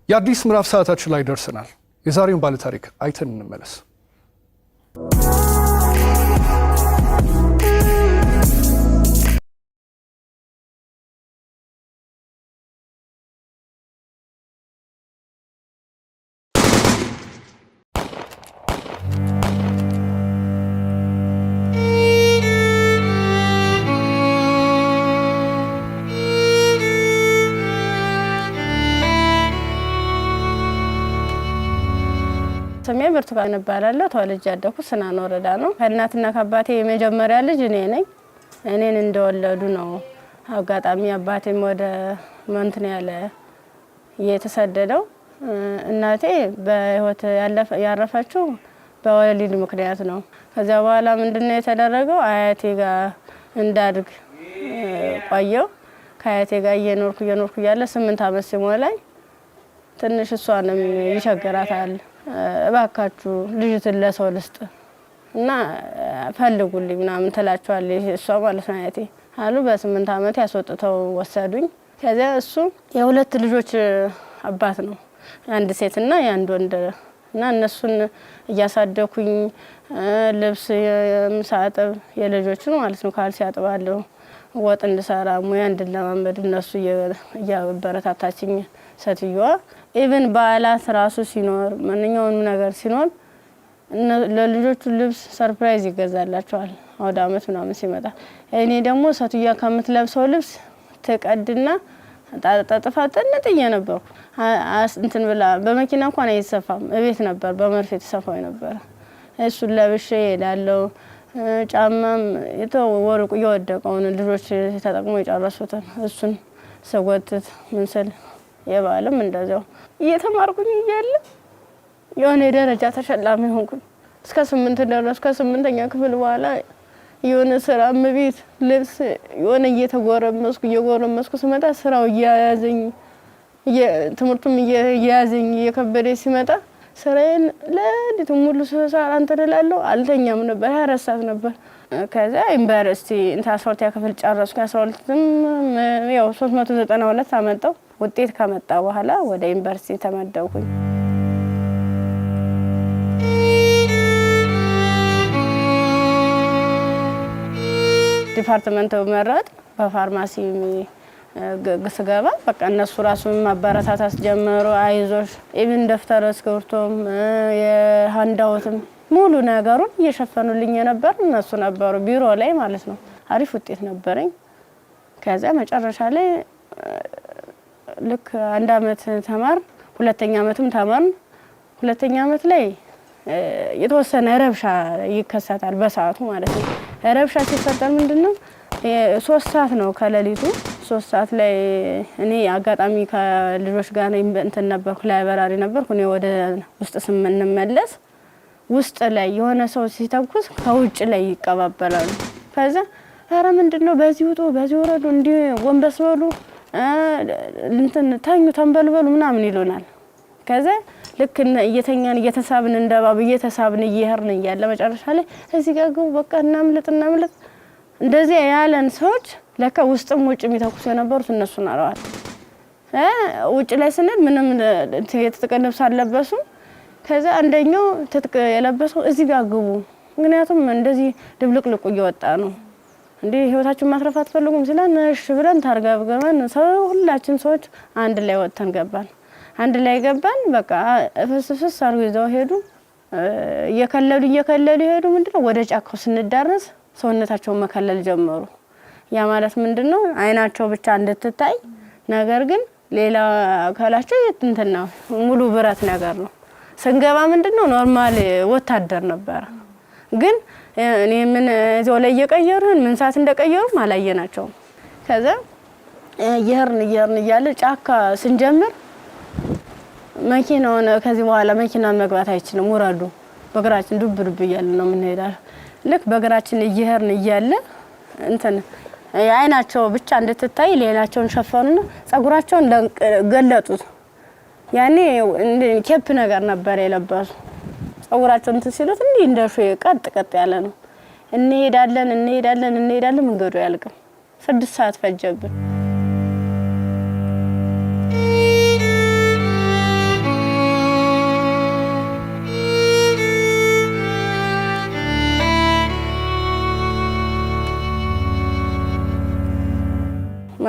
የአዲስ ምዕራፍ ሰዓታችን ላይ ደርሰናል። የዛሬውን ባለ ታሪክ አይተን እንመለስ። ስሜ ብርቱካን እባላለሁ። ተወልጄ ያደኩት ስናን ወረዳ ነው። ከእናትና ከአባቴ የመጀመሪያ ልጅ እኔ ነኝ። እኔን እንደወለዱ ነው አጋጣሚ አባቴም ወደ መንትን ያለ የተሰደደው። እናቴ በህይወት ያረፈችው በወሊድ ምክንያት ነው። ከዚያ በኋላ ምንድነው የተደረገው? አያቴ ጋር እንዳድግ ቆየው። ከአያቴ ጋር እየኖርኩ ያለ 8 አመት ሲሞላኝ ትንሽ እሷንም ይቸግራታል። እባካችሁ ልጅትን ለሰው ልስጥ እና ፈልጉልኝ ምናምን ትላቸዋለች እሷ ማለት ነው አያቴ አሉ። በ8 አመት ያስወጥተው ወሰዱኝ። ከዚያ እሱ የሁለት ልጆች አባት ነው፣ አንድ ሴትና የአንድ ወንድ እና እነሱን እያሳደኩኝ ልብስ የምሳጥብ የልጆችን ማለት ነው ካልሲ ያጥባለሁ፣ ወጥ እንድሰራ ሙያ እንድለማመድ እነሱ እያበረታታችኝ ሴትዮዋ ኢቭን በዓላት ራሱ ሲኖር ማንኛውንም ነገር ሲኖር ለልጆቹ ልብስ ሰርፕራይዝ ይገዛላቸዋል አውደ አመት ምናምን ሲመጣ። እኔ ደግሞ ሴትዮዋ ከምትለብሰው ልብስ ተቀድና ጣጣጣፋ ጥንጥዬ ነበርኩ። እንትን ብላ በመኪና እንኳን አይሰፋም፣ እቤት ነበር በመርፌ ተሰፋው ነበር። እሱን ለብሼ ሄዳለሁ። ጫማም የተወርቁ የወደቀውን ልጆች ተጠቅሞ የጨረሱትን እሱን ሰጎትት ምንስል የባለም እንደዛው እየተማርኩኝ እያለ የሆነ ደረጃ ተሸላሚ ሆንኩኝ። እስከ 8 ደረስኩ። ከ8ኛ ክፍል በኋላ የሆነ ስራ ቤት ልብስ የሆነ እየጎረመስኩ ስመጣ ስራው እያያዘኝ ትምህርቱም እያያዘኝ እየከበደ ሲመጣ ስራዬን ለሊት ሙሉ ሰዓት አንተደላለሁ አልተኛም ነበር። 24 ሰዓት ነበር። ከዛ ዩኒቨርሲቲ 12ኛ ክፍል ጨረስኩ። 12ም ያው 392 አመጣው። ውጤት ከመጣ በኋላ ወደ ዩኒቨርሲቲ ተመደብኩኝ። ዲፓርትመንት መረጥ በፋርማሲ ስገባ በቃ እነሱ ራሱ ማበረታታት ጀመሩ። አይዞሽ ኢቭን ደፍተር እስክሪብቶም የሃንዳውትም ሙሉ ነገሩን እየሸፈኑልኝ ነበር እነሱ ነበሩ ቢሮ ላይ ማለት ነው። አሪፍ ውጤት ነበረኝ። ከዛ መጨረሻ ላይ ልክ 1 አመት ተማር፣ 2ኛ አመትም ተማር። 2ኛ አመት ላይ የተወሰነ ረብሻ ይከሰታል በሰዓቱ ማለት ነው። ረብሻ ሲፈጠር ምንድነው 3 ሰዓት ነው ከሌሊቱ 3 ሰዓት ላይ እኔ አጋጣሚ ከልጆች ጋር እንትን ነበርኩ፣ ላይብረሪ ነበርኩ። እኔ ወደ ውስጥ ስንመለስ ውስጥ ላይ የሆነ ሰው ሲተኩስ ከውጭ ላይ ይቀባበላሉ። ከዛ ኧረ ምንድነው በዚህ ውጡ በዚህ ወረዱ እንዲ ወንበስ በሉ እንትን ታኙ ተንበልበሉ ምናምን ይሉናል። ከዛ ልክ እየተኛን እየተሳብን እንደባብ እየተሳብን እየሄርን እያለ መጨረሻ ላይ እዚህ ጋር ግቡ በቃ እናምልጥ እንደዚህ ያለን ሰዎች ለካ ውስጥም ውጭ የሚተኩሱ የነበሩት እነሱ ናቸው። ውጭ ላይ ስንል ምንም የትጥቅ ልብስ አልለበሱም። ከዛ አንደኛው ትጥቅ የለበሰው እዚህ ጋር ግቡ፣ ምክንያቱም እንደዚህ ድብልቅልቁ እየወጣ ነው እንዴ ህይወታችሁን ማትረፍ አትፈልጉም ሲላን እሺ ብለን ታርጋብገመን ሁላችን ሰዎች አንድ ላይ ወጥተን ገባን። አንድ ላይ ገባን። በቃ ፍስፍስ አርገው ይዘው ሄዱ። እየከለሉ ሄዱ። ምንድነው ወደ ጫካው ስንዳረስ ሰውነታቸውን መከለል ጀመሩ። ያ ማለት ምንድነው አይናቸው ብቻ እንድትታይ ነገር ግን ሌላ አካላቸው እንትን ነው ሙሉ ብረት ነገር ነው። ስንገባ ምንድነው ኖርማል ወታደር ነበር። ግን እኔ ምን እዛው ላይ እየቀየሩን ምን ሰዓት እንደቀየሩ ማላየናቸው። ከዛ እየሄርን እያለ ጫካ ስንጀምር መኪናውን ከዚህ በኋላ መኪናን መግባት አይችልም ወራዱ በእግራችን ዱብ እያለ ነው የምንሄዳው። ልክ በእግራችን እየሄርን እያለ እንትን አይናቸው ብቻ እንድትታይ ሌላቸውን ሸፈኑና ጸጉራቸውን ገለጡት። ያኔ ኬፕ ነገር ነበር የለበሱ። ጸጉራቸውን እንትን ሲሉት እንዲህ እንደሹ ቀጥ ያለ ነው። እንሄዳለን መንገዱ ያልቅም። 6 ሰዓት ፈጀብን።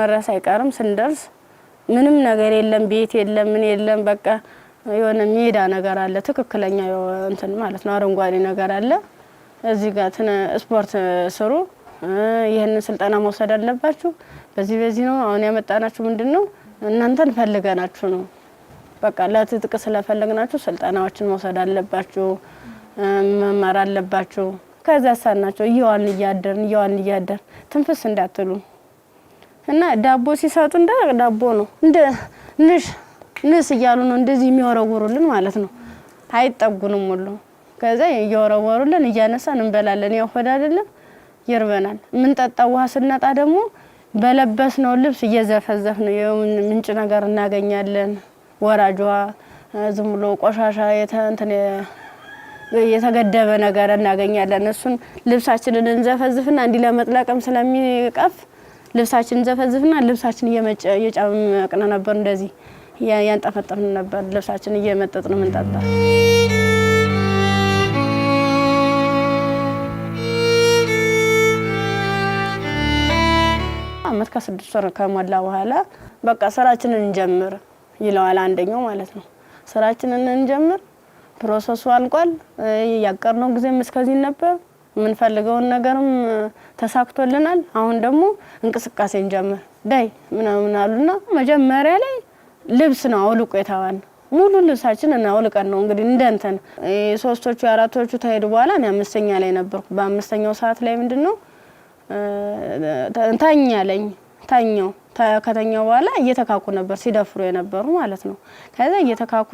መረስ አይቀርም ስንደርስ ምንም ነገር የለም ቤት የለም ምን የለም በቃ የሆነ ሜዳ ነገር አለ ትክክለኛ እንትን ማለት ነው አረንጓዴ ነገር አለ እዚህ ጋር ስፖርት ስሩ ይሄንን ስልጠና መውሰድ አለባችሁ በዚህ ነው አሁን ያመጣናችሁ ምንድነው እናንተን ፈልገናችሁ ነው በቃ ለትጥቅ ስለፈለግናችሁ ስልጠናዎችን መውሰድ አለባችሁ መማር አለባችሁ ከዛ ሳናቸው ይዋን እያደር ትንፍስ እንዳትሉ እና ዳቦ ሲሰጡ እንደ ዳቦ ነው እንደ ንስ እያሉ ነው እንደዚህ የሚወረወሩልን ማለት ነው አይጠጉንም ሁሉ ከዛ እየወረወሩልን እያነሳን እንበላለን ያው ሆድ አይደለም ይርበናል ምን ጠጣው ውሃ ስናጣ ደግሞ በለበስነው ልብስ እየዘፈዘፍን ምንጭ ነገር እናገኛለን ወራጇ ዝም ብሎ ቆሻሻ የተገደበ ነገር እናገኛለን እሱን ልብሳችንን እንዘፈዝፍና እንዲ ለመጥለቅም ስለሚቀፍ ልብሳችንን ዘፈዝፍና ልብሳችን እየጨመቅን ነበር እንደዚህ ያንጠፈጠፍን ነበር ልብሳችን እየመጠጥን ምንጣጣ አመት ከ6 ወር ከሞላ በኋላ በቃ ስራችንን እንጀምር ይለዋል አንደኛው ማለት ነው ስራችንን እንጀምር ፕሮሰሱ አልቋል ያቀርነው ጊዜም እስከዚህ ነበር ምን ፈልገውን ነገርም ተሳክቶልናል አሁን ደግሞ እንቅስቃሴ እንጀምር ዳይ ምናምን አሉና መጀመሪያ ላይ ልብስ ነው አውልቆ የታዋን ሙሉ ልብሳችን እና አውልቀን ነው እንግዲህ እንደንተን ሶስቶቹ አራቶቹ ተሄዱ በኋላ እኔ አምስተኛ ላይ ነበርኩ በአምስተኛው ሰዓት ላይ ምንድነው ታኛው ከተኛው በኋላ እየተካኩ ነበር ሲደፍሩ የነበሩ ማለት ነው ከዛ እየተካኩ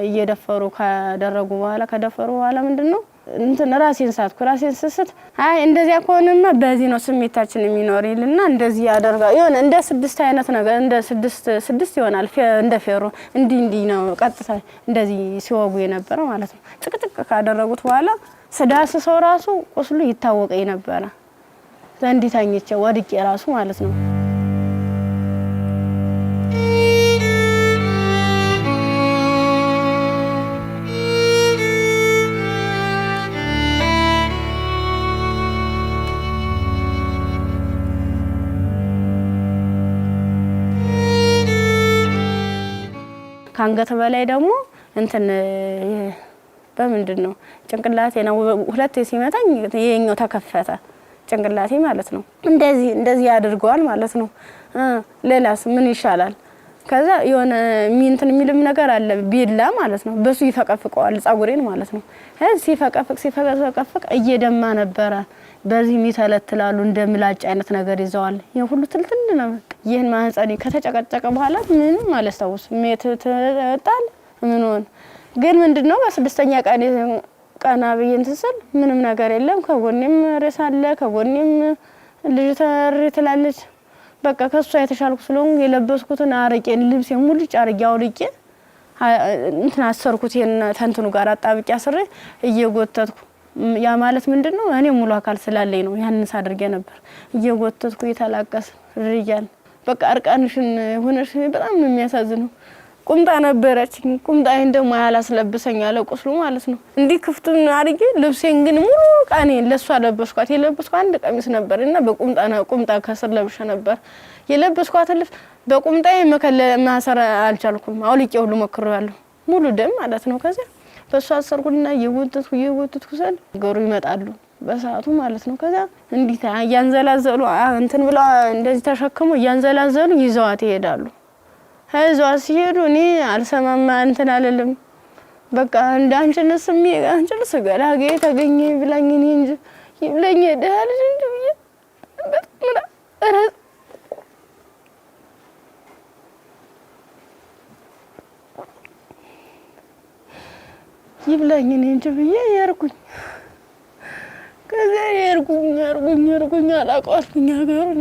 እየደፈሩ ካደረጉ በኋላ ከደፈሩ በኋላ ምንድነው እንትን ራሴን ስስት አይ እንደዚያ ከሆነማ በዚህ ነው ስሜታችን የሚኖርልና እንደዚህ ያደርጋ ይሆነ እንደ 6 አይነት ነገር እንደ 6 ይሆናል እንደ ፌሮ እንዲ ነው ቀጥታ እንደዚህ ሲወጉ የነበረ ማለት ነው ጥቅጥቅ ካደረጉት በኋላ ስዳስ ሰው ራሱ ቁስሉ ይታወቀኝ ነበር ዘንዲታኝቼ ወድቄ ራሱ ማለት ነው ካንገተ በላይ ደግሞ እንትን በምንድነው ጭንቅላቴ ነው ሁለት ሲመታኝ የኛው ተከፈተ ጭንቅላቴ ማለት ነው እንደዚህ ያድርገዋል ማለት ነው ሌላስ ምን ይሻላል ከዛ የሆነ ሚንትን የሚልም ነገር አለ ቢላ ማለት ነው በሱ ይፈቀፍቀዋል ጻጉሬን ማለት ነው ሲፈቀፍቅ እየደማ ነበር በዚህ ሚተለትላሉ እንደምላጭ አይነት ነገር ይዘዋል የሁሉ ትልትል ነው ይሄን ማህፀኔ ከተጨቀጨቀ በኋላ ምንም ማለስታውስ ሜትተጣል ምን ሆነ ግን ምንድነው በስድስተኛ ቀና በየንተሰል ምንም ነገር የለም ከጎኔም ረሳለ ከጎኔም ልጅ ተርትላለች በቃ ከሷ የተሻልኩ ስለሆነ የለበስኩትን አረቄን ልብሴን ሙሉ ጫርጊያው ልቄ እንትን አሰርኩት ተንትኑ ጋር አጣብቂያ አስሬ እየጎተትኩ ያ ማለት ምንድነው እኔ ሙሉ አካል ስላለኝ ነው ያንስ አድርጌ ነበር እየጎተትኩ ይተላቀስ ርያል በቃ አርቃንሽን ሆነሽ በጣም ነው የሚያሳዝነው ቁምጣ ነበረችኝ ቁምጣዬን ደግሞ ያላስለብሰኝ ያለ ቁስሉ ማለት ነው እንዲ ክፍቱን አድርጌ ልብሴን ግን ሙሉ ቃኔ ለሷ ለበስኳት የለበስኳት አንድ ቀሚስ ነበርና ቁምጣ ከስር ለብሼ ነበር የለበስኳት ልብስ በቁምጣዬ ማሰር አልቻልኩም አውልቄ ሁሉ ሞክሬያለሁ ሙሉ ደም ማለት ነው ከዛ በሷ አሰርኩና የወተትኩ ሰል ገሩ ይመጣሉ በሰዓቱ ማለት ነው ከዛ እንዲታ ያንዘላዘሉ እንትን ብላ እንደዚህ ተሸክሙ ያንዘላዘሉ ይዘዋት ይሄዳሉ ሀይዟ ሲሄዱ እኔ አልሰማማ እንትን አለልም በቃ እንዳንችንስ አንችልስ ገላጌ ተገኘ ብላኝ እኔ እንጂ ይብለኝ ደህል እንጂ በጣም ይብለኝ እኔ እንጂ ብዬ ያርኩኝ ከዛ ያርኩኝ አላቋልኩኝ ሀገሩን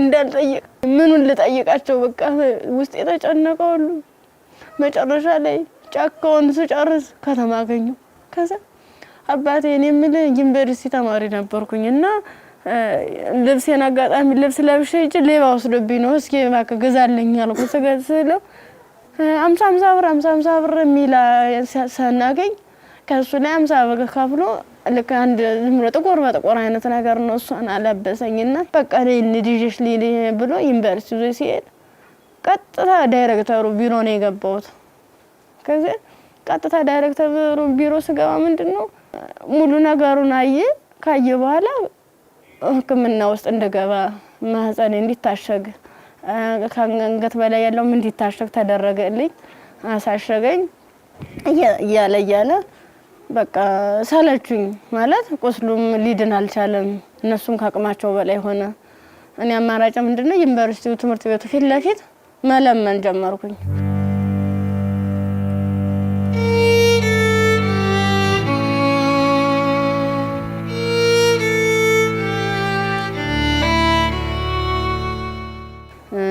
እንዳልጠየቅ ምኑን ልጠይቃቸው በቃ ውስጥ የተጨነቀው ሁሉ መጨረሻ ላይ ጫካውን ስጨርስ ከተማ አገኘሁ ከዛ አባቴ እኔ ምን ዩኒቨርሲቲ ተማሪ ነበርኩኝና ልብሴን አጋጣሚ ልብስ ለብሼ እጅ ሌባ ወስዶብኝ ነው እስኪ እባክህ ገዛልኝ አልኩት ስለው 50 ብር ሚላ ሰናገኝ ከሱ ላይ 50 ብር ከፍሎ ልክ አንድ ዝም ብሎ ጥቁር በጥቁር አይነት ነገር ነው እሷን አለበሰኝና በቃ ልጅሽ ሊል ብሎ ዩኒቨርሲቲ ይዞ ሲሄድ ቀጥታ ዳይሬክተሩ ቢሮ ነው የገባሁት። ከዚህ ቀጥታ ዳይሬክተሩ ቢሮ ስገባ ምንድነው ሙሉ ነገሩን ካየ በኋላ ሕክምና ውስጥ እንደገባ ማህፀን እንዲታሸግ ከአንገት በላይ ያለው እንዲታሸግ ተደረገልኝ። አሳሸገኝ እያለ በቃ ሰለቹኝ ማለት ቁስሉም ሊድን አልቻለም። እነሱም ካቅማቸው በላይ ሆነ። እኔ አማራጭ ምንድነው ዩኒቨርሲቲው ትምህርት ቤቱ ፊት ለፊት መለመን ጀመርኩኝ።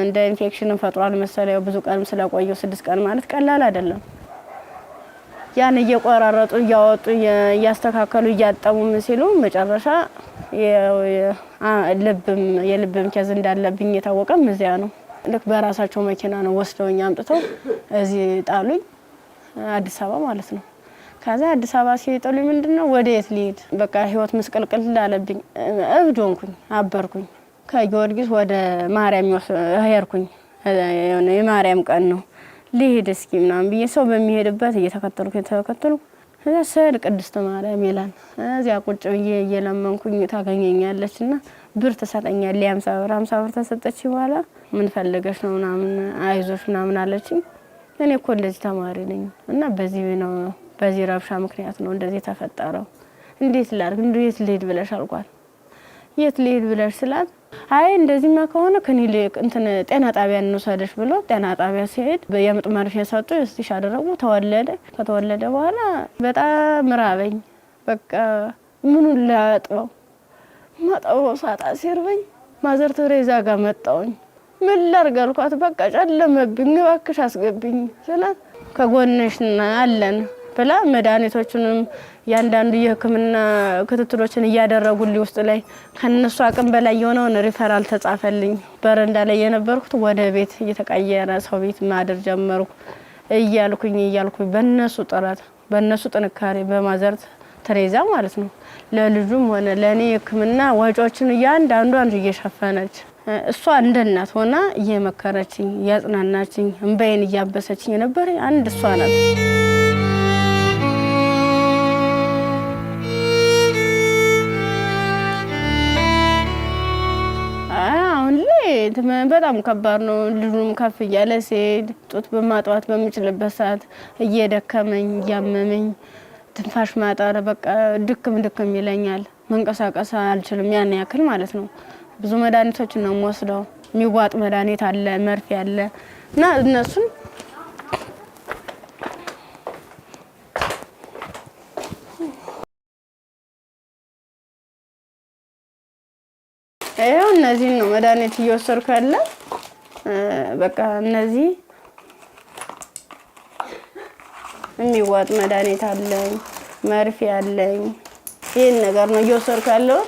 እንደ ኢንፌክሽን ፈጥሯል መሰለኝ ብዙ ቀን ስለቆየው 6 ቀን ማለት ቀላል አይደለም። ያን እየቆራረጡ እያወጡ እያስተካከሉ እያጠቡ ምን ሲሉ መጨረሻ የልብም ኬዝ እንዳለብኝ የታወቀም እዚያ ነው። ልክ በራሳቸው መኪና ነው ወስደውኝ አምጥተው እዚህ ጣሉኝ፣ አዲስ አበባ ማለት ነው። ከዛ አዲስ አበባ ሲጥሉኝ ምንድነው ወዴት ልሂድ በቃ ህይወት መስቀልቅል ላለብኝ እብድ ሆንኩኝ፣ አበርኩኝ። ከጊዮርጊስ ወደ ማርያም ሄድኩኝ። የማርያም ቀን ነው ልሂድ እስኪ ምናምን ብዬ ሰው በሚሄድበት እየተከተልኩ እዛ ስል ቅድስት ማርያም ይላል። እዚያ ቁጭ ብዬ እየለመንኩኝ ታገኘኛለችና ብር ትሰጠኛለች። 50 ብር ተሰጠች። በኋላ ምን ፈልገሽ ነው ምናምን አይዞሽ ምናምን አለችኝ። እኔ እኮ እንደዚህ ተማሪ ነኝ እና በዚህ ረብሻ ምክንያት ነው እንደዚህ ተፈጠረው። እንዴት ላድርግ እንዴት ልሂድ ብለሽ አልኳት። የት ልሂድ ብለሽ ስላት አይ እንደዚህማ ከሆነ ከኒልክ ጤና ጣቢያ እንወሰደሽ ብሎ ጤና ጣቢያ ሲሄድ የምጥ መርፌ ሰጡ። እስቲሽ አደረጉ። ከተወለደ በኋላ በጣም ራበኝ። በቃ ምኑን ላጥበው ማጣው ሳጣ ሲርበኝ ማዘር ተሬዛ ጋር መጣሁኝ። ምን ላድርግ አልኳት። በቃ ጨለመብኝ እባክሽ አስገብኝ ስላት ከጎንሽ አለን ብላ መድኃኒቶቹንም ያንዳንዱ የሕክምና ክትትሎችን እያደረጉልኝ ውስጥ ላይ ከነሱ አቅም በላይ የሆነውን ሪፈራል ተጻፈልኝ። በረንዳ ላይ የነበርኩት ወደ ቤት እየተቀየረ ሰው ቤት ማደር ጀመርኩ። እያልኩኝ በእነሱ ጥረት በእነሱ ጥንካሬ በማዘር ተሬዛ ማለት ነው ለልጁም ሆነ ለኔ ሕክምና ወጪዎችን ያንዳንዷን እየሸፈነች እሷ እንደ እናት ሆና እየመከረችኝ እያጽናናችኝ እንባዬን እያበሰችኝ ነበር። አንድ እሷ ናት። በጣም ከባድ ነው። ልጁም ከፍ እያለ ሲሄድ ጡት በማጥዋት በሚችልበት ሰዓት እየደከመኝ እያመመኝ ትንፋሽ ማጠር በቃ ድክም ይለኛል። መንቀሳቀስ አልችልም ያን ያክል ማለት ነው። ብዙ መድኃኒቶችን ነው የምወስደው። የሚዋጥ መድኃኒት አለ፣ መርፌ አለ እና እነሱን ይሄው እነዚህ ነው መድኃኒት እየወሰድኩ ያለ። በቃ እነዚህ የሚዋጥ መድኃኒት አለኝ፣ መርፌ አለኝ። ይሄን ነገር ነው እየወሰድኩ ያለው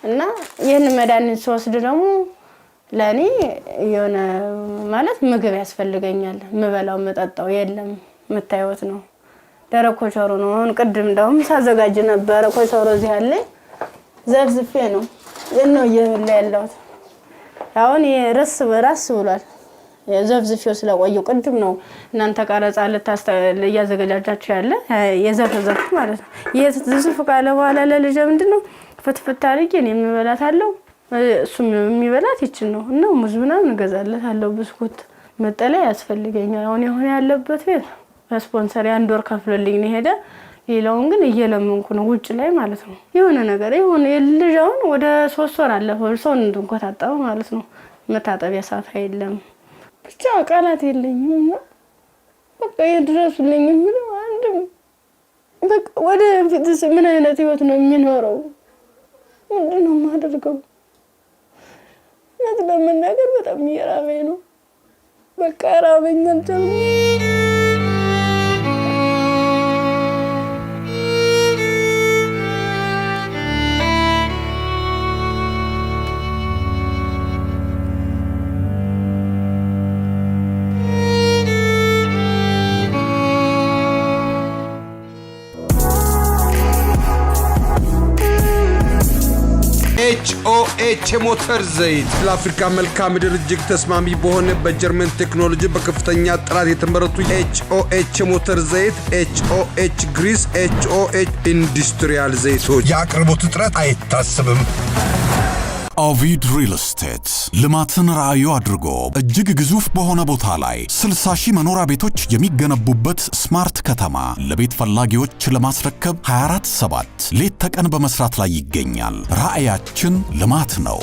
እና ይሄን መድኃኒት ስወስድ ደግሞ ለኔ የሆነ ማለት ምግብ ያስፈልገኛል። ምበላው መጠጣው የለም የምታዩት ነው። ደረቅ ኮቸሮ ነው። አሁን ቅድም እንደውም ሳዘጋጅ ነበር ኮቸሮ እዚህ አለ ዘፍዝፌ ነው የነው እየበላ ያለው። አሁን የራስ ብሏል። የዘፍዝፌው ስለቆየው ቅድም ነው እናንተ ቀረጻ ያዘጋጃችሁ ያለ የዘፍዘፍ ማለት ነው። የዘፍዝፍ ካለ በኋላ ለልጅ ምንድነው ፍትፍት አድርጌ እኔ የምበላታለሁ እሱም የሚበላት ይችል ነው እና ሙዝ ምናምን እገዛለታለሁ። ብስኩት መጠለያ ያስፈልገኛል። አሁን ያለበት ቤት ስፖንሰር አንድ ወር ከፍሎልኝ ነው ሄደ። ሌላውን ግን እየለመንኩ ነው ውጭ ላይ ማለት ነው። የሆነ ነገር የሆነ ልጅውን ወደ 3 ወር አለፈው ሰው እንድንቆጣጣው ማለት ነው። መታጠቢያ ሳፋ የለም ብቻ ቃላት የለኝም። በቃ የድረሱልኝ ምን አንድም በቃ ወደ ፊትስ ምን አይነት ህይወት ነው የሚኖረው? ምንድነው ማደርገው? ለምን ነገር በጣም እየራበኝ ነው። በቃ ራበኝ አልቻልኩም። ኤች ሞተር ዘይት ለአፍሪካ መልክዓ ምድር እጅግ ተስማሚ በሆነ በጀርመን ቴክኖሎጂ በከፍተኛ ጥራት የተመረቱ ኤች ሞተር ዘይት ኤች ግሪስ ኤች ኢንዱስትሪያል ዘይቶች የአቅርቦት እጥረት አይታሰብም። ኦቪድ ሪል ስቴት ልማትን ራዕዩ አድርጎ እጅግ ግዙፍ በሆነ ቦታ ላይ 60,000 መኖሪያ ቤቶች የሚገነቡበት ስማርት ከተማ ለቤት ፈላጊዎች ለማስረከብ 24/7 ሌት ተቀን በመስራት ላይ ይገኛል። ራዕያችን ልማት ነው።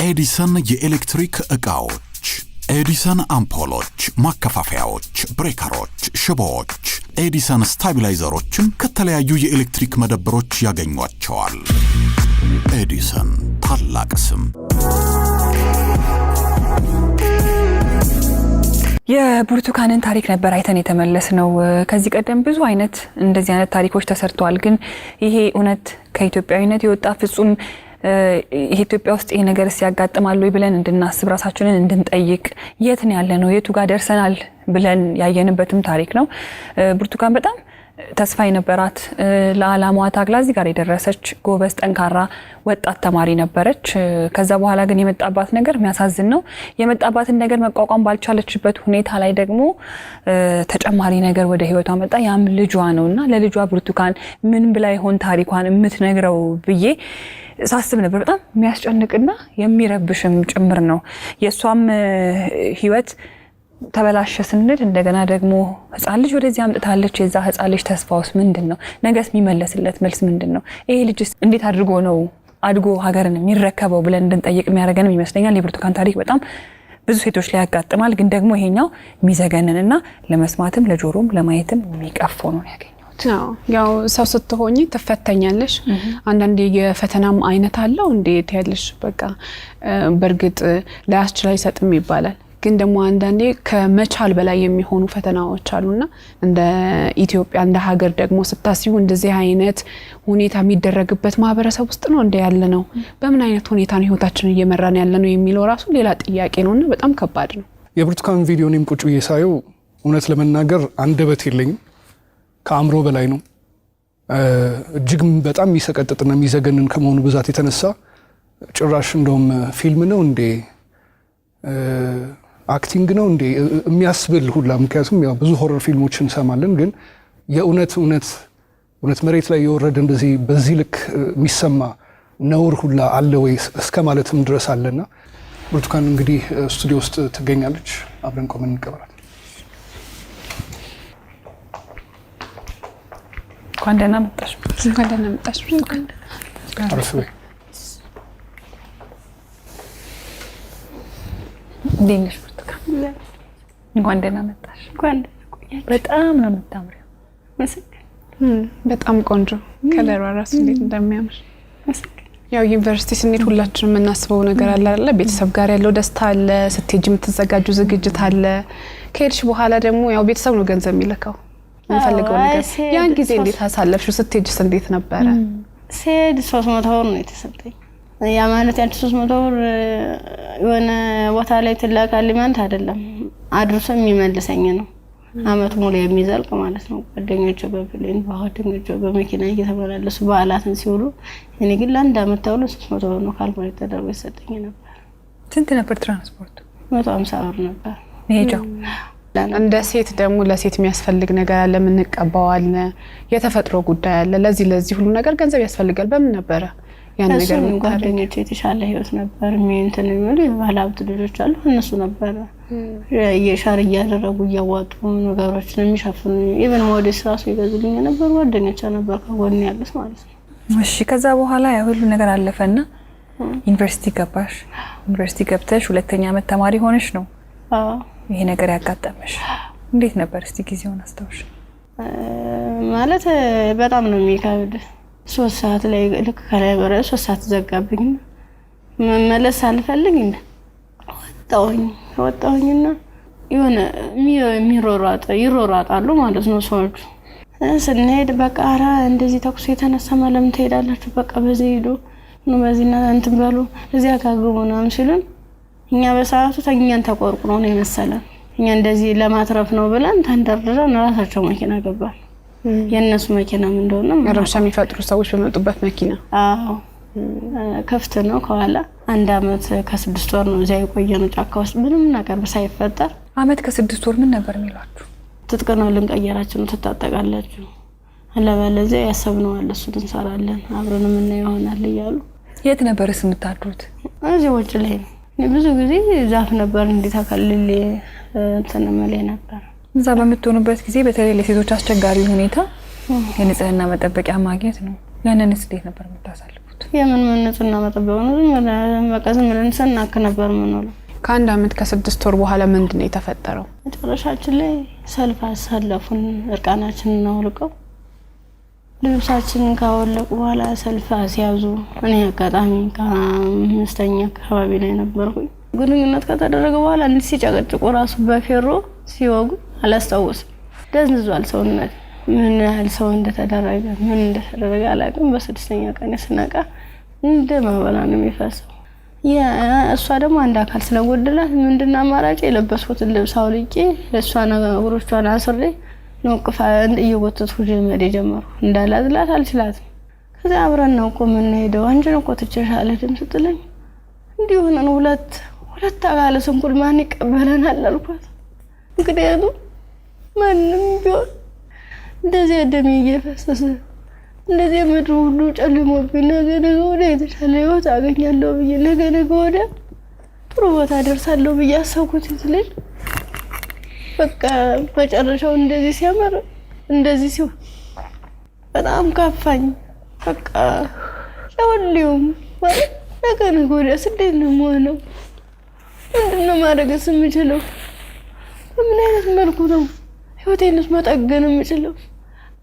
ኤዲሰን የኤሌክትሪክ ዕቃዎች፣ ኤዲሰን አምፖሎች፣ ማከፋፈያዎች፣ ብሬከሮች፣ ሽቦዎች፣ ኤዲሰን ስታቢላይዘሮችን ከተለያዩ የኤሌክትሪክ መደብሮች ያገኟቸዋል። ኤዲሰን ታላቅ ስም። የብርቱካንን ታሪክ ነበር አይተን የተመለስነው። ከዚህ ቀደም ብዙ አይነት እንደዚህ አይነት ታሪኮች ተሰርተዋል። ግን ይሄ እውነት ከኢትዮጵያዊነት የወጣ ፍጹም ኢትዮጵያ ውስጥ ይሄ ነገር ሲያጋጥማል ወይ ብለን እንድናስብ ራሳችንን እንድንጠይቅ የት ነው ያለነው የቱ ጋር ደርሰናል ብለን ያየንበትም ታሪክ ነው። ብርቱካን በጣም ተስፋ የነበራት ለዓላማዋ ታግላ እዚህ ጋር የደረሰች ጎበዝ ጠንካራ ወጣት ተማሪ ነበረች። ከዛ በኋላ ግን የመጣባት ነገር የሚያሳዝን ነው። የመጣባትን ነገር መቋቋም ባልቻለችበት ሁኔታ ላይ ደግሞ ተጨማሪ ነገር ወደ ህይወቷ መጣ። ያም ልጇ ነውና ለልጇ ብርቱካን ምን ብላ ይሆን ታሪኳን የምትነግረው ብዬ ሳስብ ነበር። በጣም የሚያስጨንቅና የሚረብሽም ጭምር ነው። የሷም ህይወት ተበላሸ ስንል እንደገና ደግሞ ህፃን ልጅ ወደዚህ አምጥታለች። የዛ ህፃን ልጅ ተስፋውስ ምንድነው? ነገስ የሚመለስለት መልስ ምንድነው? ይሄ ልጅስ እንዴት አድርጎ ነው አድጎ ሀገርን የሚረከበው ብለን እንድንጠይቅ የሚያደርገንም ይመስለኛል። የብርቱካን ታሪክ በጣም ብዙ ሴቶች ላይ ያጋጥማል። ግን ደግሞ ይሄኛው የሚዘገንንና ለመስማትም ለጆሮም ለማየትም የሚቀፈው ነው ያገኘው። ያው ሰው ስትሆኚ ተፈተኛለሽ። አንዳንዴ የፈተናም አይነት አለው እንዴት ያለሽ በቃ በርግጥ ላያስችል አይሰጥም ይባላል። ግን ደግሞ አንዳንዴ ከመቻል በላይ የሚሆኑ ፈተናዎች አሉና እንደ ኢትዮጵያ እንደ ሀገር ደግሞ ስታስዩ እንደዚህ አይነት ሁኔታ የሚደረግበት ማህበረሰብ ውስጥ ነው እንደ ያለ ነው። በምን አይነት ሁኔታ ነው ህይወታችንን እየመራን ያለ ነው የሚለው ራሱ ሌላ ጥያቄ ነውና በጣም ከባድ ነው። የብርቱካን ቪዲዮንም ቁጭ ብዬ ሳየው እውነት ለመናገር አንደበት የለኝም። ከአእምሮ በላይ ነው። እጅግ በጣም የሚሰቀጥጥና የሚዘገንን ከመሆኑ ብዛት የተነሳ ጭራሽ እንደውም ፊልም ነው እንዴ አክቲንግ ነው እንዴ የሚያስብል ሁላ። ምክንያቱም ያው ብዙ ሆረር ፊልሞችን እንሰማለን፣ ግን የእውነት መሬት ላይ የወረደ እንደዚህ በዚህ ልክ የሚሰማ ነውር ሁላ አለ ወይ እስከ ማለትም ድረስ አለና ብርቱካን እንግዲህ ስቱዲዮ ውስጥ ትገኛለች። አብረን ቆመን እንቀበላት። እንኳን ደህና መጣሽ። እንኳን ደህና መጣሽ። አረፍ በይ። እንዴት ብርቱካን? እንኳን ደህና መጣሽ። በጣም ነው የምታምሪው። በጣም ቆንጆ ከለሯ ራሱ እንዴት እንደሚያምር። ያው ዩኒቨርሲቲ ስንሄድ ሁላችንም የምናስበው ነገር አለ አይደል? ቤተሰብ ጋር ያለው ደስታ አለ፣ ስትሄጂ የምትዘጋጁ ዝግጅት አለ። ከሄድሽ በኋላ ደግሞ ያው ቤተሰብ ነው ገንዘብ የሚልከው የምፈልገው ነገር። ያን ጊዜ እንዴት አሳለፍሽው? ስትሄጂስ እንዴት ነበረ? ስሄድ 300 ብር ነው የተሰጠኝ። ያ ማለት ያንቺ 300 ብር የሆነ ቦታ ላይ ትላካለች ማለት አይደለም፣ አድርሶ የሚመልሰኝ ነው። አመት ሙሉ የሚዘልቅ ማለት ነው። ጓደኞቼ በፕሌን ጓደኞቼ በመኪና እየተመላለሱ በዓላትን ሲውሉ እኔ ግን ለአንድ አመት ተውሎ 300 ብር ነው ካልኩሌት ተደርጎ ይሰጠኝ ነበር። ስንት ነበር ትራንስፖርቱ? 150 ብር ነበር ሄጃው። እንደ ሴት ደግሞ ለሴት የሚያስፈልግ ነገር አለ፣ ምን እንቀባዋለን፣ የተፈጥሮ ጉዳይ አለ። ለዚህ ሁሉ ነገር ገንዘብ ያስፈልጋል። በምን ነበር ያን ነገር ምን ጓደኞቼ የተሻለ ህይወት ነበር እንትን የሚሉ የባለሀብት ልጆች አሉ። እነሱ ነበር የሻር እያደረጉ እያዋጡ ነገሮችን የሚሸፍኑ ኢቭን ሞዴስ ራሱ ይገዙልኝ ነበር። ጓደኞቼ ነበር ከጎን ያሉት ማለት ነው። እሺ ከዛ በኋላ ያ ሁሉ ነገር አለፈና ዩኒቨርሲቲ ገባሽ። ዩኒቨርሲቲ ገብተሽ ሁለተኛ ዓመት ተማሪ ሆነሽ ነው ይሄ ነገር ያጋጠመሽ። እንዴት ነበር እስቲ ጊዜውን አስታውሽ? ማለት በጣም ነው የሚከብድ። 3 ሰዓት ላይ ልክ ከላይ ወረ 3 ሰዓት ዘጋብኝ። መመለስ አልፈልግ እንደ ወጣሁኝና የሆነ ይሮራጣሉ ማለት ነው ሰዎቹ። ስንሄድ በቃ ኧረ እንደዚህ ተኩስ የተነሳ ለምን ትሄዳላችሁ? በቃ በዚህ ሄዱ ነው በዚህና እንትን በሉ እዚያ ካገቡ ምናምን ሲሉን እኛ በሰዓቱ ተኛን ተቆርቁሮ ነው የመሰለን። እኛ እንደዚህ ለማትረፍ ነው ብለን ተንደርድረን ራሳቸው መኪና ገባን። የነሱ መኪና ምን እንደሆነ ረብሻ የሚፈጥሩ ሰዎች በመጡበት መኪና። አዎ ከፍት ነው ከኋላ። 1 አመት ከ6 ወር ነው እዚያ የቆየነው ጫካ ውስጥ ምንም ነገር ሳይፈጠር። አመት ከ6 ወር ምን ነበር የሚሏችሁ? ትጥቅ ነው ልንቀየራችሁ ነው ትታጠቃላችሁ፣ አለበለዚያ ያሰብነው አለ እሱን እንሰራለን አብረን ምን ይሆናል እያሉ። የት ነበርስ የምታድሩት? እዚህ ውጭ ላይ ነው። ብዙ ጊዜ ዛፍ ነበር እንዲታከልል እንትን ማለት ነበር። እዛ በምትሆኑበት ጊዜ በተለይ ለሴቶች አስቸጋሪ ሁኔታ የንጽህና መጠበቂያ ማግኘት ነው። ያንንስ እንዴት ነበር የምታሳልፉት? የምን ንጽህና መጠበቂያ ነው? በቃ ዝም ብለን ስናክ ነበር የምንውለው። ከ1 አመት ከ6 ወር በኋላ ምንድነው የተፈጠረው? መጨረሻችን ላይ ሰልፍ አሳለፉን። እርቃናችንን አውልቀው ልብሳችንን ካወለቁ በኋላ ሰልፍ አስያዙ። እኔ አጋጣሚ ከ5ኛ አካባቢ ላይ ነበርኩኝ። ግንኙነት ከተደረገ በኋላ እንዴ ሲጨቀጭቁ ራሱ በፌሮ ሲወጉ አላስታውስም። ደንዝዟል ሰውነት። ምን ያህል ሰው እንደተደረገ ምን እንደተደረገ አላውቅም። በ6ኛ ቀን ስነቃ እንደ ማበላ ነው የሚፈሰው። እሷ ደግሞ አንድ አካል ስለጎደላት ምንድነው አማራጭ? የለበስኩትን ልብስ አውልቄ እሷ ነገሮቿን አስሬ ነው ቅፋ እየወተትኩ ጀመር ጀመሩ። እንዳላዝላት አልችላትም። ከዛ አብረን ነው ምን ሄደው አንቺን እኮ ትችሻለህ ስትለኝ እንዲሁ ነው ሁለት አካለ ስንኩል ማን ይቀበለናል አልኳት። ምክንያቱም ማንም ቢሆን እንደዚህ ደም እየፈሰሰ እንደዚህ ምድሩ ሁሉ ጨልሞብኝ ነገ ወዲያ የተሻለ ህይወት አገኛለሁ ብዬ ነገ ወዲያ ጥሩ ቦታ ደርሳለሁ ብዬ አሰብኩት ልጅ በቃ መጨረሻው እንደዚህ ሲያመር እንደዚህ ሲሆን በጣም ካፋኝ። በቃ ለሁሉም ማለት ነገ ወዲያ እንዴት ነው የምሆነው? ምንድነው ማድረግስ የምችለው? በምን አይነት መልኩ ነው ህይወቴንስ መጠገን የምችለው?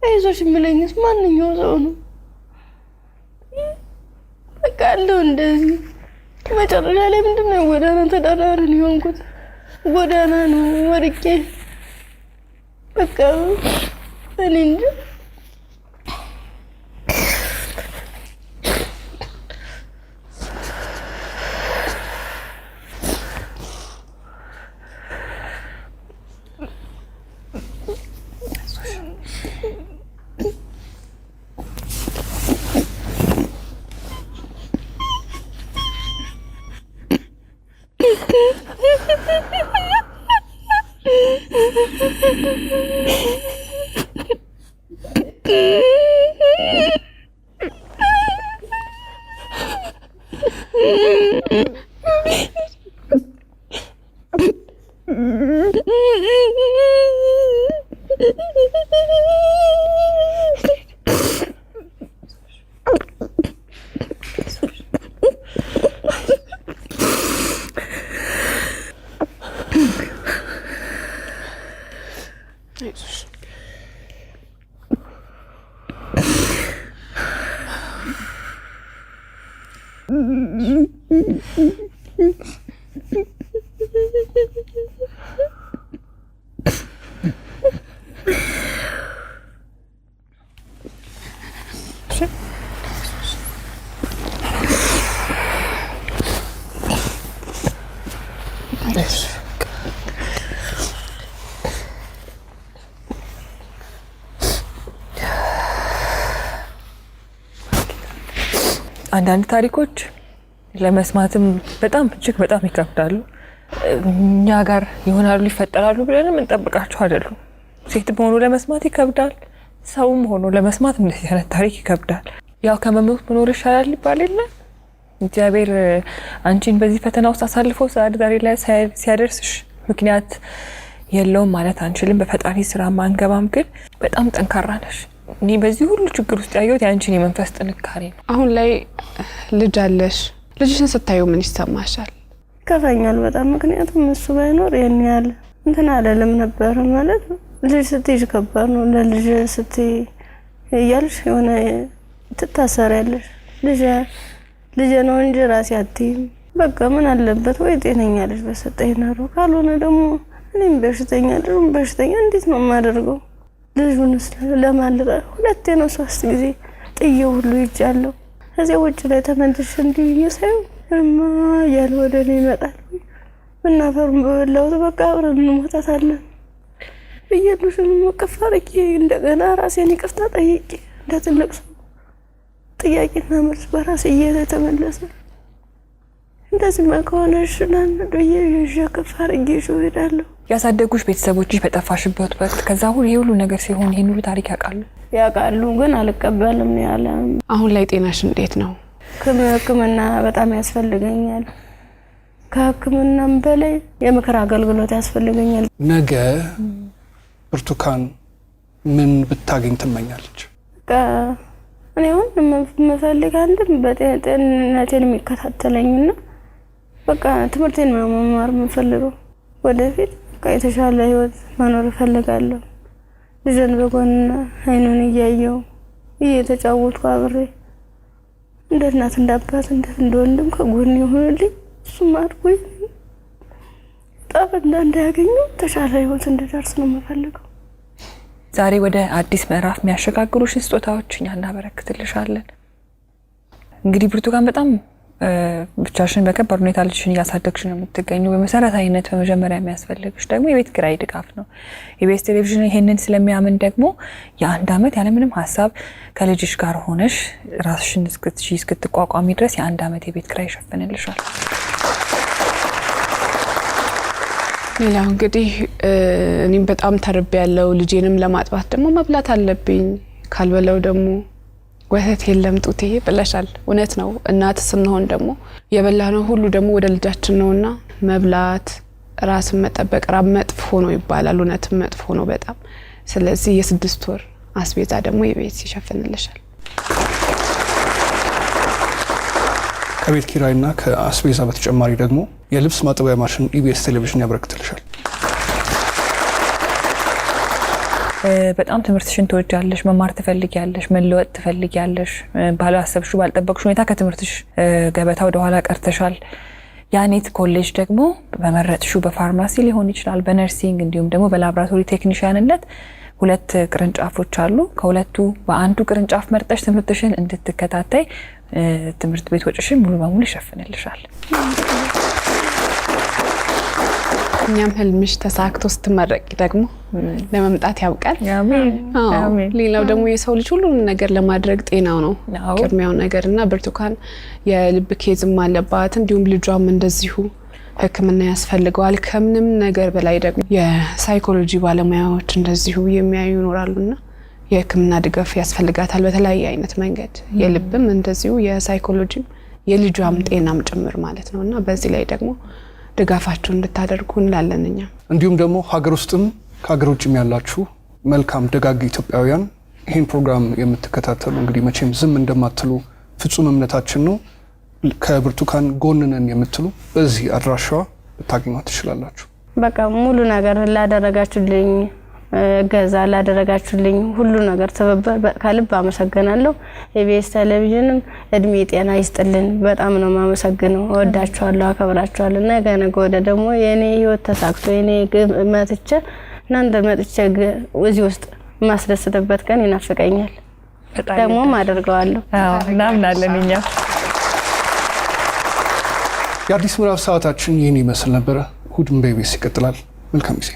አይዞሽ የሚለኝስ ማንኛው ሰው ነው? በቃ አለው እንደዚህ። መጨረሻ ላይ ምንድነው ጎዳና ተዳዳሪን የሆንኩት። ጎዳና ነው ወድቄ በቃ እኔ እንጂ አንዳንድ ታሪኮች ለመስማትም በጣም እጅግ በጣም ይከብዳሉ። እኛ ጋር ይሆናሉ ይፈጠራሉ ብለንም እንጠብቃቸው አይደሉም። ሴት ሆኖ ለመስማት ይከብዳል፣ ሰውም ሆኖ ለመስማት እንደዚህ አይነት ታሪክ ይከብዳል። ያው ከመሞት መኖር ይሻላል ይባል የለ። እግዚአብሔር አንቺን በዚህ ፈተና ውስጥ አሳልፎ ዛሬ ላይ ሲያደርስሽ ምክንያት የለውም ማለት አንችልም። በፈጣሪ ስራ ማንገባም፣ ግን በጣም ጠንካራ ነሽ። እኔ በዚህ ሁሉ ችግር ውስጥ ያየሁት ያንቺን የመንፈስ ጥንካሬ ነው። አሁን ላይ ልጅ አለሽ። ልጅሽን ስታዩ ምን ይሰማሻል? ከፋኛል በጣም። ምክንያቱም እሱ ባይኖር የኔ ያለ እንትን አይደለም ነበር ማለት ልጅ ስትይዥ ከባድ ነው። ለልጅ ስትይ እያልሽ የሆነ ትታሰሪያለሽ። ልጅ ነው እንጂ ራሴ አትይም። በቃ ምን አለበት ወይ ጤነኛ ልጅ በሰጠኝ ነው። ካልሆነ ደግሞ እኔም በሽተኛ ልጅም በሽተኛ እንዴት ነው የማደርገው? ልጁንስ ለማልቀ 2 ነው 3 ጊዜ ጥዬው ሁሉ ይጃለሁ። ከዚያ ውጭ ላይ ተመልሼ እንዲህ እየሳየው እማ ያለ ወደ እኔ ይመጣል። እናፈሩን በበላሁት በቃ አብረን እንሞታታለን ብዬልሽም መቀፍ አድርጌ እንደገና ራሴን ይቅርታ ጠይቄ እንደ ትልቅ ሰው ጥያቄና መልስ በራሴ እየተመለሰ እንደዚህ ከሆነ ሽናን ዶዬ ከፍ አድርጌ እሄዳለሁ። ያሳደጉሽ ቤተሰቦችሽ በጠፋሽበት ወቅት ከዛ ሁሉ ነገር ሲሆን ይሄን ሁሉ ታሪክ ያውቃሉ፣ ግን አልቀበልም ያለ። አሁን ላይ ጤናሽ እንዴት ነው? ሕክምና በጣም ያስፈልገኛል። ከሕክምናም በላይ የምክር አገልግሎት ያስፈልገኛል። ነገ ብርቱካን ምን ብታገኝ ትመኛለች? እኔ አሁን የምፈልግ አንድም በጤንነቴን የሚከታተለኝና በቃ ትምህርቴን መማር የምፈልገው ወደፊት በቃ የተሻለ ህይወት መኖር እፈልጋለሁ። ልጅን በጎን አይኑን እያየው እየተጫወትኩ አብሬ እንደ እናት እንደ አባት እንደ ወንድም ከጎን ይሆንልኝ። እሱም አድርጎኝ ጠብ እንዳያገኙ ተሻለ ህይወት እንድደርስ ነው የምፈልገው። ዛሬ ወደ አዲስ ምዕራፍ የሚያሸጋግሩሽ ስጦታዎች እኛ እናበረክትልሻለን። እንግዲህ ብርቱካን በጣም ብቻሽን በከባድ ሁኔታ ልጅሽን እያሳደግሽ ነው የምትገኘው። በመሰረታዊነት በመጀመሪያ የሚያስፈልግሽ ደግሞ የቤት ኪራይ ድጋፍ ነው። ኢቢኤስ ቴሌቪዥን ይሄንን ስለሚያምን ደግሞ የ1 ዓመት ያለምንም ሀሳብ ከልጅሽ ጋር ሆነሽ ራስሽን እስክትቋቋሚ ድረስ የ1 ዓመት የቤት ኪራይ ይሸፍንልሻል። ሌላው እንግዲህ እኔም በጣም ተርቤያለሁ። ልጄንም ለማጥባት ደግሞ መብላት አለብኝ። ካልበለው ደግሞ ወተት የለም ጡቴ ብለሻል። እውነት ነው። እናት ስንሆን ደግሞ የበላነው ሁሉ ደግሞ ወደ ልጃችን ነውና መብላት፣ ራስን መጠበቅ ራብ መጥፎ ነው ይባላል። እውነትም መጥፎ ነው በጣም። ስለዚህ የ6 ወር አስቤዛ ደግሞ የቤት ይሸፍንልሻል። ከቤት ኪራይና ከአስቤዛ በተጨማሪ ደግሞ የልብስ ማጠቢያ ማሽን ኢቢኤስ ቴሌቪዥን ያበረክትልሻል። በጣም ትምህርትሽን ትወጃለሽ፣ መማር ትፈልጊያለሽ፣ መለወጥ ትፈልጊያለሽ። ባላሰብሽው ባልጠበቅሽው ሁኔታ ከትምህርትሽ ገበታ ወደ ኋላ ቀርተሻል። ያኔት ኮሌጅ ደግሞ በመረጥሽው በፋርማሲ ሊሆን ይችላል፣ በነርሲንግ እንዲሁም ደግሞ በላቦራቶሪ ቴክኒሻንነት 2 ቅርንጫፎች አሉ። ከሁለቱ በአንዱ ቅርንጫፍ መርጠሽ ትምህርትሽን እንድትከታተይ ትምህርት ቤት ወጪሽን ሙሉ በሙሉ ይሸፍንልሻል። እኛም ህልምሽ ተሳክቶ ስትመረቂ ደግሞ ለመምጣት ያብቃል። አሜን። ሌላው ደግሞ የሰው ልጅ ሁሉ ነገር ለማድረግ ጤናው ነው ቅድሚያው ነገርና ብርቱካን የልብ ኬዝም አለባት፣ እንዲሁም ልጇም እንደዚሁ ሕክምና ያስፈልገዋል። ከምንም ነገር በላይ ደግሞ የሳይኮሎጂ ባለሙያዎች እንደዚሁ የሚያዩ ይኖራሉና የሕክምና ድጋፍ ያስፈልጋታል በተለያየ አይነት መንገድ። የልብም እንደዚሁ የሳይኮሎጂም የልጇም ጤናም ጭምር ማለት ነውና በዚህ ላይ ደግሞ ድጋፋችሁን እንድታደርጉ እንላለንኛ። እንዲሁም ደግሞ ሀገር ውስጥም ከሀገር ውጭም ያላችሁ መልካም ደጋግ ኢትዮጵያውያን ይህን ፕሮግራም የምትከታተሉ እንግዲህ መቼም ዝም እንደማትሉ ፍጹም እምነታችን ነው። ከብርቱካን ጎን ነን የምትሉ በዚህ አድራሻዋ ልታገኟት ትችላላችሁ። በቃ ሙሉ ነገር ላደረጋችሁልኝ ገዛ ላደረጋችሁልኝ ሁሉ ነገር ተበበ ከልብ አመሰግናለሁ። ኢቢኤስ ቴሌቪዥንም እድሜ ጤና ይስጥልን። በጣም ነው ማመሰግነው። ወዳችኋለሁ፣ አከብራችኋለሁ። ነገ ወደ ደግሞ የኔ ህይወት ተሳክቶ የኔ መጥቼ እናንተ መጥቼ እዚህ ውስጥ ማስደስተበት ቀን ይናፍቀኛል። ደግሞ አደርገዋለሁ። እናምናለን እኛ። የአዲስ ምዕራፍ ሰዓታችን ይህን ይመስል ነበረ። እሑድም በኢቢኤስ ይቀጥላል። መልካም ጊዜ።